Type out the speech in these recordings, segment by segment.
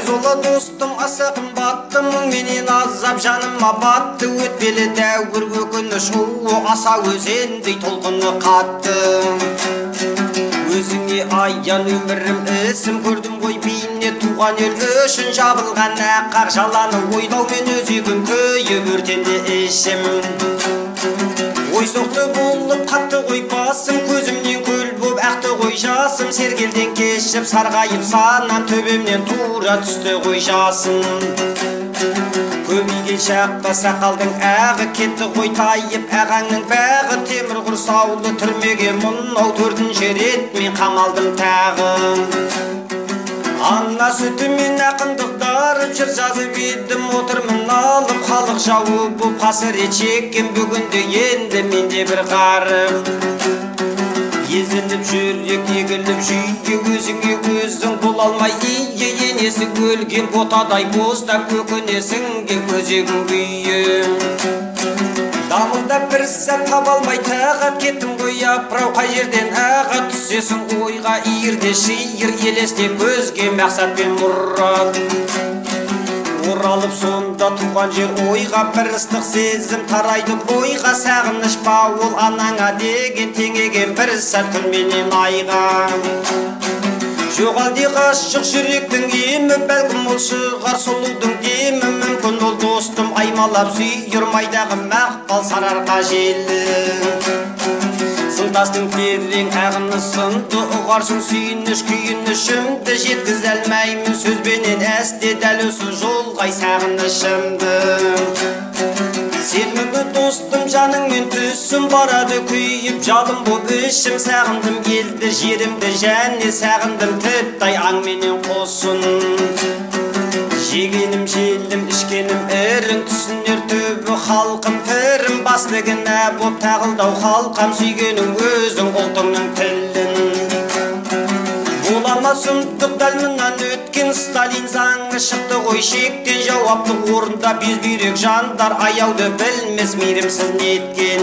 Zola dostum аса қымбатты, менен азап жаныма батты. Өтпелі дәуір өкініш аса өзендей толқыны қатты. Өзіңе аян өмірім ісім, көрдім ғой бейне туған ел үшін жабылған аққақ жаланы ойлаумен өзегім күйіп өртенді ішім. Ой соқты болып қатты ғой басым, көзімнен көл боп ақты ғой жасым. Сергелден кешіп сарғайып санам, төбемнен тура түсті ғой жасым. Көбейген шақта сақалдың ағы кетті ғой тайып, ағаңның бағы темір құрсаулы түрмеге мұнау төртінші рет мен қамалдым тағы. Ана сүтімен ақындықтары жыр жазып едім, отырмын алып халық жауы бұл қасырет шеккен бүгінде енді менде бір қарып. Езіліп жүрек егіліп жүйе, өзіңе өзің бұл алмай ие, енесі өлген ботадай боздап өкінесіңген көзегің күйе. Дамылда бір сәт таба алмай тағат кеттім ғой апырау, қай жерден аға түсесің ойға, иірде шиыр елесте көзге мақсат пен мұрат. Оралып сонда туған жер ойға, бір ыстық сезім тарайды бойға. Сағыныш бауыл анаңа деген теңеген бір сәт күнменен айға. Жоғалды ғашық жүректің емі, бәлкім ол шығар сұлудың демі. Мүмкін ол достым аймалап сүйір майдағы мақпал сарарға желі. Сымтастың терең ағыны сынды, ұғарсың сүйініш күйінішімді. Жеткіз әлмеймін сөзбенен әсте дәл осы жолғай сағынышымды. Сенімі достым жаныңмен түсім, барады күйіп жалым боп ішім. Сағындым елді жерімді және сағындым тіптай аңменен қосын. Жегенім желім, ішкенім ірің, түсінер төбі халқым пірім. Басты кінә боп тағылдау халқам, сүйгенің өзің ұлтыңның тілін. Болама сұмдық дәлмінан өткен Сталин заңы шықты ғой шектен. Жауапты орында безбүйрек жандар аяуды білмес мейірімсіз неткен.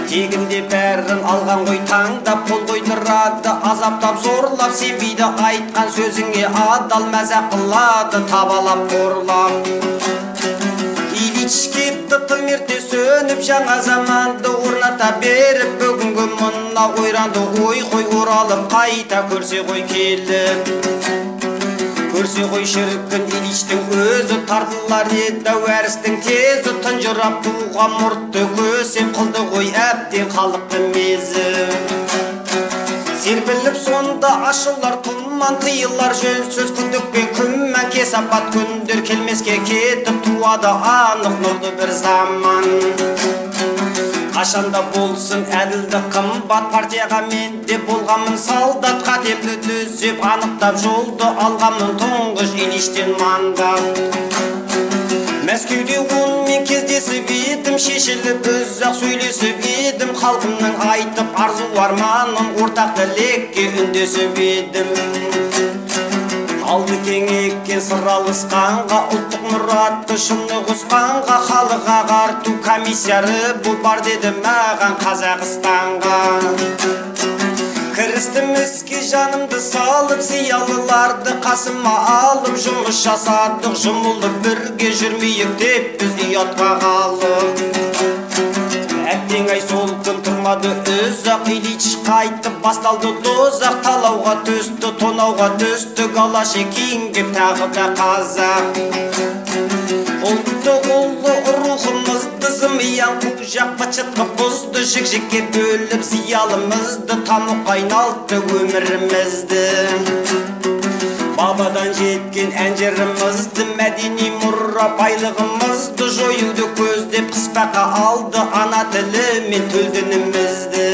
Тегінде бәрін алған ғой таңдап, қол қойдырады азаптап зорлап. Сенбейді айтқан сөзіңе адал, мәзақ қылады табалап қорлап. Ильич кетті тым ерте сөніп, жаңа заманды орната беріп. Бүгінгі мұнна ойранды ой қой оралып, қайта көрсе ғой келіп. Көрсе ғой шіркін Ильичтің өзі, тартылар еді әрістің тезі. Тұнжырап туған мұртты көсем, қылды ғой әбден халықты мезі. Серпіліп сонда ашылар тұман, тыйылар жөнсіз күдік пен күмән. Кесапат күндер келмеске кетіп, туады анық нұрды бір заман. Қашанда болсын әділді қымбат, партияға мен де болғамын солдат. Қатемді түзеп анықтап жолды алғамын тұңғыш Ильичтен мандат. Мәскеуде онымен кездесіп едім, шешіліп ұзақ сөйлесіп едім. Халқымның айтып арзу арманын, ортақ тілекке үндесіп едім. Алды кең еккен сыр алысқанға, ұлттық мұратты шыны қосқанға. Халық ағарту комиссары бұл бар деді маған Қазақстанға. Кірістім іске жанымды салып, зиялыларды қасыма алып. Жұмыс жасадық жұмылып, бірге жүрмейік деп біз ұятқа қалып. Әттең ай сол күн тұрмады үзақ, Ильич қайтып басталды дозақ. Талауға түсті, тонауға түсті, галаши киінген тағы да қазақ. Ұлтты ұлы рухымызды зымиян қужақ бачытқы бұзды. Жік-жікке бөліп зиялымызды, тамұқ айналды өмірімізді. Бабадан жеткен әнжірімізді, мәдени мұра байлығымызды жойуды көздеп қыспаққа алды ана тілі мен төлдінімізді.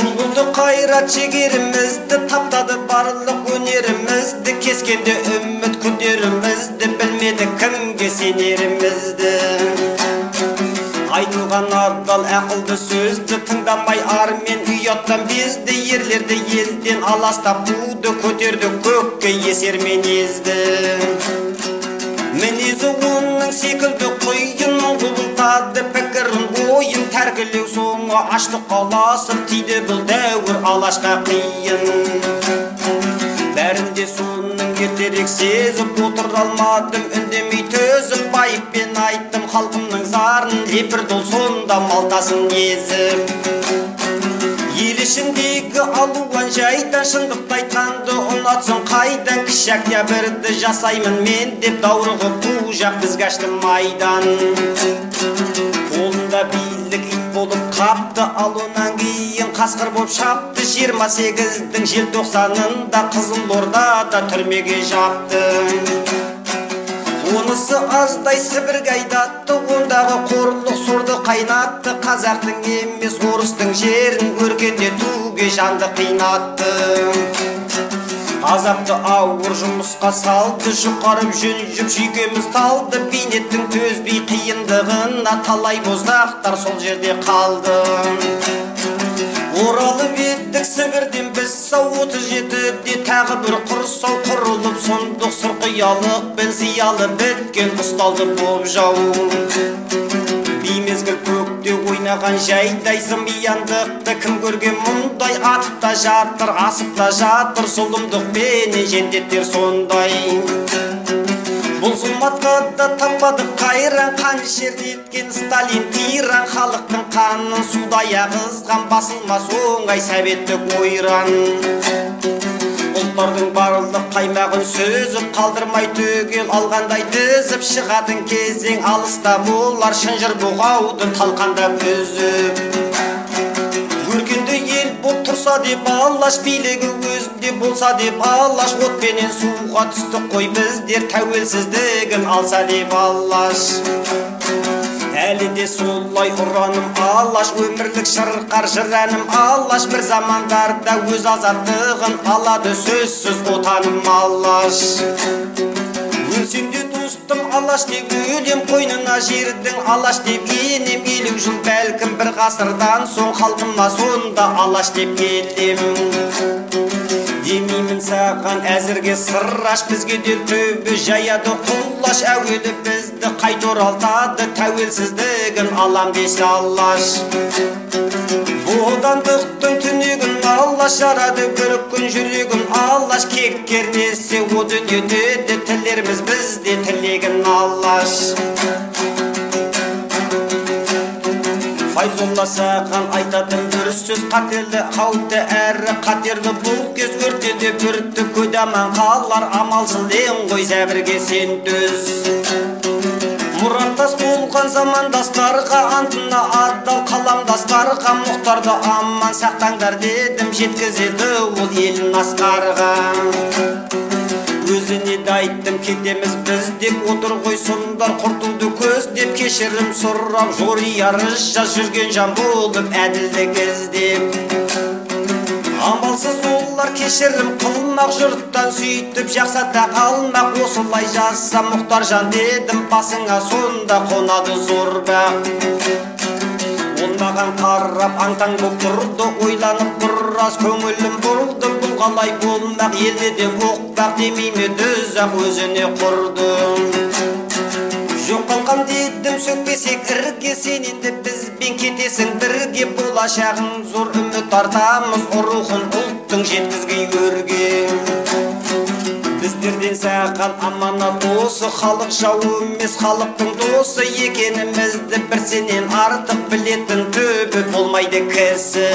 Құлғылды қайрат шегерімізді, таптады барлық өнерімізді. Кескенде үміт күндерімізді, білмеді кімге сенерімізді. Айтылған адал ақылды сөзді, тыңдамай армен ұяттан безді. Ерлерді елден аластап буды, көтерді көкке есермен езді. Мінезі оның секілді құйын, құбылтады пікірін ойын. Тәргілеу соңы аштық қаласып, тиді бұл дәуір алашқа қиын. Бәрін де соның ертерек сезіп отыра алмадым, үндемей төзіп байыппен айттым халқымның зарын, лепірді ол сонда малтасын езіп. Ел ішіндегі алуан жайдан шындықты айтқанды ұнатсын қайдан, кіші октябрьді жасаймын мен деп даурығы қужақ бізге ашты майдан. Қолында билік ит болып қапты, ал онан кейін қасқыр боп шапты. 28-дің желтоқсанында Қызылордада түрмеге жапты. Онысы аздай Сібірге айдатты, ондағы қорлық сорды қайнатты. Қазақтың емес орыстың жерін өркендетуге жанды қинатты. Азапты ауыр жұмысқа салды, жұқарып жүнжіп жүйкеміз талды. Бейнеттің төзбей қиындығына талай боздақтар сол жерде қалды. Оралып еттік Сібірден біз сау, 37-де тағы бір құрсау құрылып, сұмдық сұрқиялық пен зиялы біткен ұсталды боп жау. Беймезгіл көкте ойнаған жайдай зымияндықты кім көрген мұндай, атып та жатыр, асып та жатыр, зұлымдық пенен жендеттер сондай. Бұл зұлматқа да таппадық қайран, қан шертеткен Сталин тиран, халықтың қанын судай ағызған, басылмас оңай советтік ойран. Ұлттардың барлық қаймағын сөзіп, қалдырмай түгел алғандай тізіп, шығатын кезең алыста болар, шынжыр бұғауды талқандап үзіп. Өркенді ел боп тұрса деп алаш, билігі өзінде болса деп алаш, отпенен суға түстік қой біздер, тәуелсіздігін алса деп алаш. Әлі де солай ұраным алаш, өмірлік шырқар жыраным алаш, бір замандарда өз азаттығын алады сөзсіз отаным алаш. Өлсем де достым алаш деп өлем, қойнына жердің алаш деп енем, 50 жыл бәлкім бір ғасырдан соң халқыма сонда алаш деп келдім. Демеймін саған әзірге сыраш, бізге де төбе жаяды құлаш, әуелі бізді қайта оралтады, тәуелсіздігін алам десе алаш. Бодандықтың түнегін алаш, жарады бір күн жүрегін алаш, кек кернесе о дүниеде де тілеріміз бізде тілегін алаш. Файзолла саған айтатын бір сөз, қатерлі қауіпті әрі қатерлі бұл кез, өртеде бүртті көдаман қалар, амалсыз ең ғой зәбірге сен төз. Мұраттас болған замандастарға, антына адал қаламдастарға, мұқтарды аман сақтаңдар дедім, жеткізеді ол елін асқарға. Өзіне де айттым кетеміз біз деп, отыр ғой сұмдар құртуды көз деп, кешірім сұрап жори арыз жаз жүрген жан болып әділдік іздеп. Амалсыз олар кешірім қылмақ, жұрттан сөйтіп жақсата қалмақ, осылай жазса мұқтар жан дедім, басыңа сонда қонады зор бақ. Ол маған қарап аңтаң боп тұрды, ойланып біраз көңілім бұрылды, бұл қалай болмақ, елде де боқтақ демейме дөз-ақ өзіне құрды. Жоқ қалқам дедім сөкпесек ірге, сен енді бізбен кетесің бірге, болашағың зор үміт артамыз, рухын ұлттың жеткізгей өрге. Біздерден саған аманат осы, халық жау емес халықтың досы, екенімізді бір сенен артық білетін төбі болмайды кісі.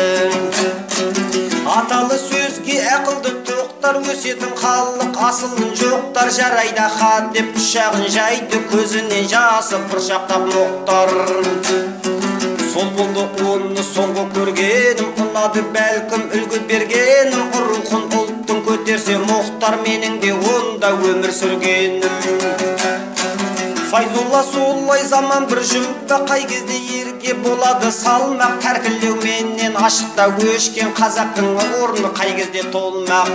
Аталы сөзге ақылды тоқтар, өсетін халық асылын жоқтар, жарайда хат деп құшағын жайды, көзінен жасы бұршақтап мұқтар. Сол болды оны соңғы көргенім, ұнады бәлкім үлгі бергенім, рухын ұлттың көтерсе мұқтар, менің де онда өмір сүргенім. Файзолла солай заман бір жұмда, қай кезде ерге болады салмақ, тәркілеу менен ашықта өшкен қазақтың орны қай кезде толмақ.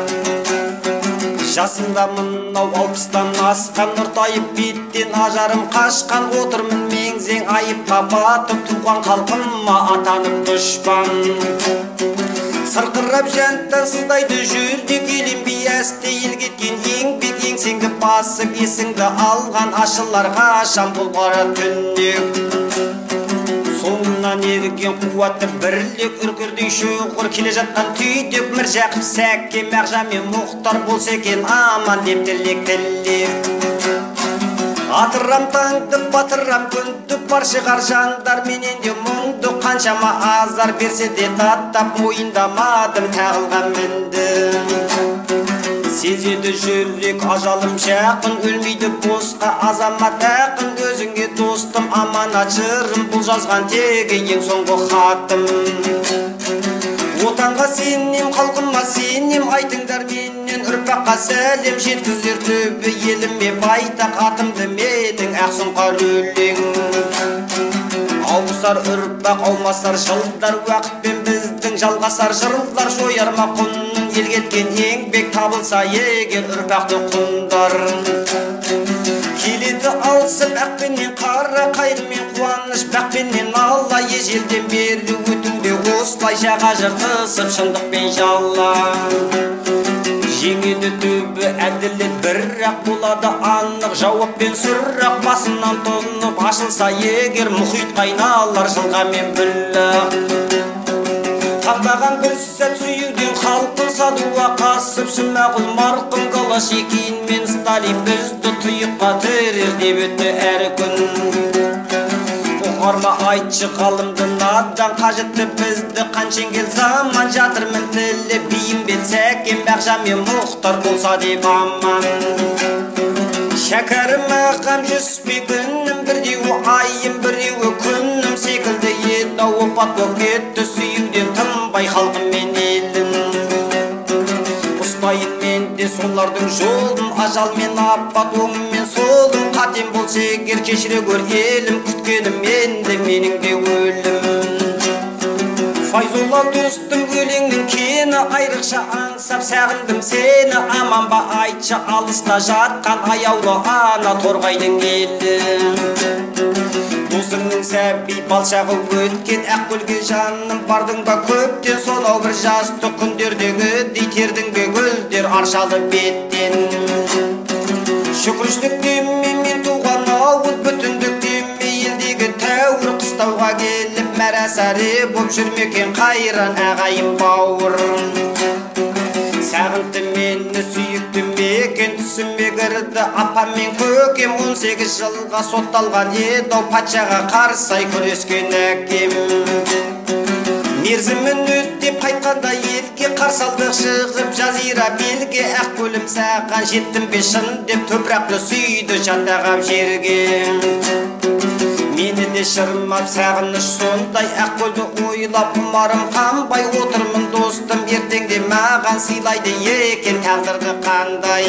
Жасында мынау 60-тан асқан, нұртайып беттен ажарым қашқан, отырмын меңзең айыпқа батып, туған халқыма атанып дұшпан. Сырқырап жанттан сыздайды жүрдек, еленбей әсте ел кеткен еңбек, еңсеңді басып есіңді алған ашыларға шам бұл қара түнек. Соңына артынан ерген қуатты бірлік үркірдей шоғыр келе жатқан түйдек Міржақып Сәке Мағжан мен Мұхтар болса екен аман деп тілек атырам таңды батырам күнді бар шығар жандар менен де мұңды қаншама азар берсе де таттап мойындамадым тағылған мінді сезеді жүрек ажалым жақын өлмейді босқа азамат ақын өзіңе достым аманат жырым бұл жазған тегі ең соңғы хатым отанға сенем халқыма сенем айтыңдар менен ұрпаққа сәлем жеткізер төбе еліме байтақ атымды менің ақ сұңқар өлең ауысар ұрпақ аумасар жылдар уақытпен біздің жалғасар жырлар жояр ма құнын ел кеткен еңбек табылса егер ұрпақты құндар келеді алысып ақпенен қара қайырмен қуаныш бақпенен алла ежелден бері өтуде осылай жаға жыртысып шындықпен жалла жеңеді төбі әділет бірақ болады анық жауаппен сұрақ басынан тұнып ашылса егер мұхит қайналар жылға мен бүллақ таппаған бір сәт сүюден халқын садуа қасып Смағұл марқұм Голошекин мен Сталин бізді тұйыққа тірер деп өтті әр күн ұғарма айтшы ғалымды надан қажетті бізді қаншенгел заман жатырмын тілі бейімбет Сәке Мағжан мен Мұхтар болса деп аман шәкәрім ағам жүспей күнім бірдеуі айым біреуі күнім секілді еді опат боп кетті сүюден тынбай халқым мен елім ұстайын мен де солардың жолын ажал мен апат оңым мен солым қатем болса егер кешіре көр елім күткенім енді менің де өлім Файзолла достым өлеңнің кені айрықша аңсап сағындым сені аман ба айтшы алыста жатқан аяулы ана торғайдың елі досыңның сәби балшағы өткен ақкөлге жаным бардың ба көптен сонау бір жасты күндердегі дейтердің бе гүлдер аршалы беттен шүкіршілік деме мен туған ауыл бүтіндік деме елдегі тәуір қыстауға келіп мәрәсәре боп жүрмекен қайран ағайын бауыр сағынды мені сүйікті мекен түсіме кірді апам мен көкем 18 жылға сотталған еді патшаға қарсы күрескен әкем мерзімін өтіп қайтқанда елге қарсы алдық шығып жазира белге ақкөлім саған жеттім бе шын деп топырақты сүйді жаттағам жерге мені де шырмап сағыныш сондай ақкөлді ойлап ұмарым қанбай отырмын достым ертеңде маған сыйлайды екен тағдырды қандай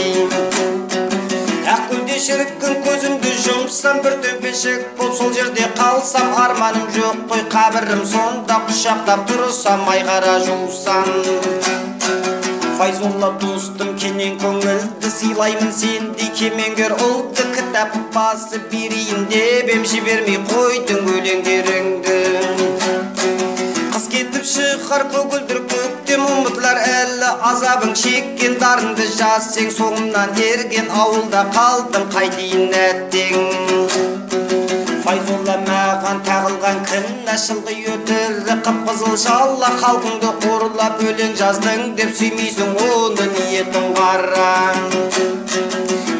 ақкөлде шіркін көзімді жұмсам бір төмпешік болып сол жерде қалсам арманым жоқ қой қабірім сонда құшақтап тұрсам айқара жусам Файзолла достым кенен көңілді сыйлаймын сендей кемеңгер ұлтты кітап басып берейін деп ем жібермей қойдың өлеңдеріңді қыс кетіп шығар көгілдір көктем ұмытылар әлі азабың шеккен дарынды жас сен соңымнан ерген ауылда қалдым қайтейін әттең Файзолла маған тағылған кінә шылғи өтірі қып-қызыл жала халқыңды қорлап өлең жаздың деп сүймейсің оны ниетің қара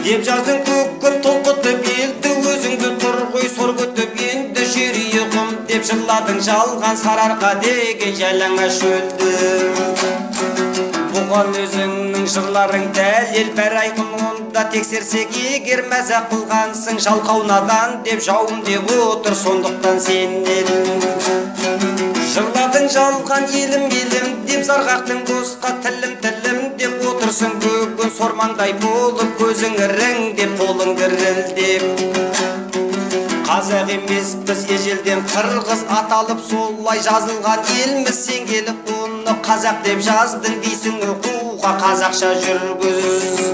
деп жаздың көккіп толқытып елді өзіңді тұр ғой сор көтіп енді жерие құм деп жырладың жалған сарыарқа деген жалаңа шөлді бұған өзіңнің жырларың дәлел бәр айқын онда тексерсек егер мәзақ қылғансың жалқау надан деп жауым деп отыр сондықтан сенен жырладың жалған елім елім деп зарғақтың босқа тілім тілім деп отырсың бүгін сормаңдай болып көзің іріңдеп қолың дірілдеп қазақ емес біз ежелден қырғыз аталып солай жазылған елміз сен келіп оны қазақ деп жаздың дейсің оқуға қазақша жүргіз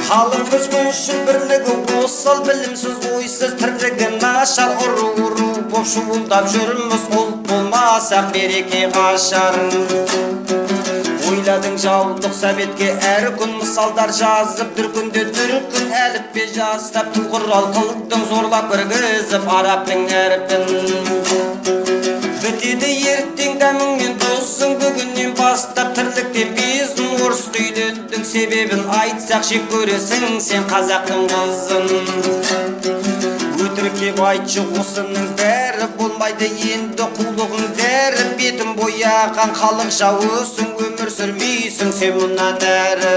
халқымыз күншіл бірлігі осал білімсіз ойсыз тірлігі нашар ұру боп шуылдап жүрміз ұлт болмасақ береке қашар ойладың жаулық советке әр күн мысалдар жазып дүркінде дүркін әліппе жасап тұлғырал қылдың зорлап кіргізіп арабтың әрпін бітеді ертең дәміңмен досың, бүгіннен бастап тірліктен бездің. Орысқа үйлендің себебін айтсақ жек көресің сен қазақтың қызын. Өтірік деп айтшы осының бәрі болмайды енді қулығың дәрі. Бетін бояған халық жауысың, өмір сүрмейсің сен мұнан әрі.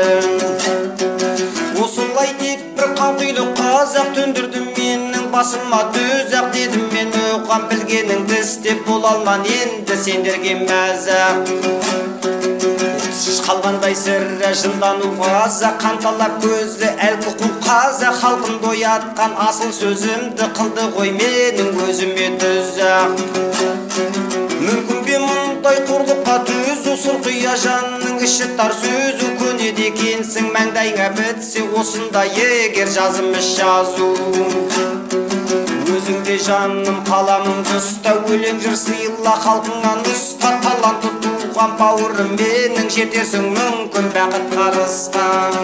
Осылай деп бір қанқұйлы қазақ төндірді менің басыма төзақ. Дедім мен оған білгеніңді істеп бола алман енді сендерге мәзақ. Қалғандай сірі жындану қазақ, қанталап көзі әлгі құл қазақ. Халқын доятқан асыл сөзімді қылды ғой менің өзіме түзақ. Мүмкін бе мұндай қорлыққа төзу, сұрқия жанның іші тар сөзу. Көнеді екенсің маңдайыңа бітсе осындай егер жазымыш жазу. Өзіңде жаным қаламыңды ұста, өлең жыр сыйла халқыңа нұсқа. Таланты туған бауырым менің, жетерсің мүмкін бақыт қарысқан.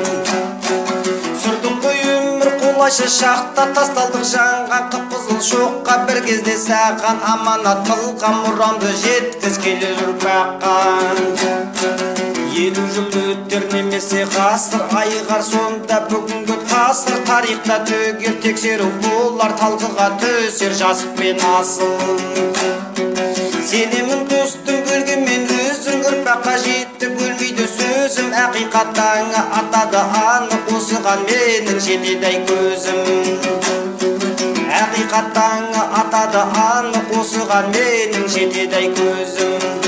Сүрдің ғой өмір қолайшы шақта, тасталдық жанған қып-қызыл шоққа. Бір кезде саған аманат қылған, мұрамды жеткіз келер ұрпаққа. 50 жыл өтер немесе ғасыр, айығар сонда бүгінгі тасыр. Тарихта төгер тексеру болар, талқыға түсер жасық пен асыл. Сенемін достың бөлгенмен өзің, ұрпаққа жетті бөлмейді сөзім. Ақиқаттаңа атады анық, осыған менің жетеді көзім. Ақиқаттаңа атады анық, осыған менің жетеді көзім.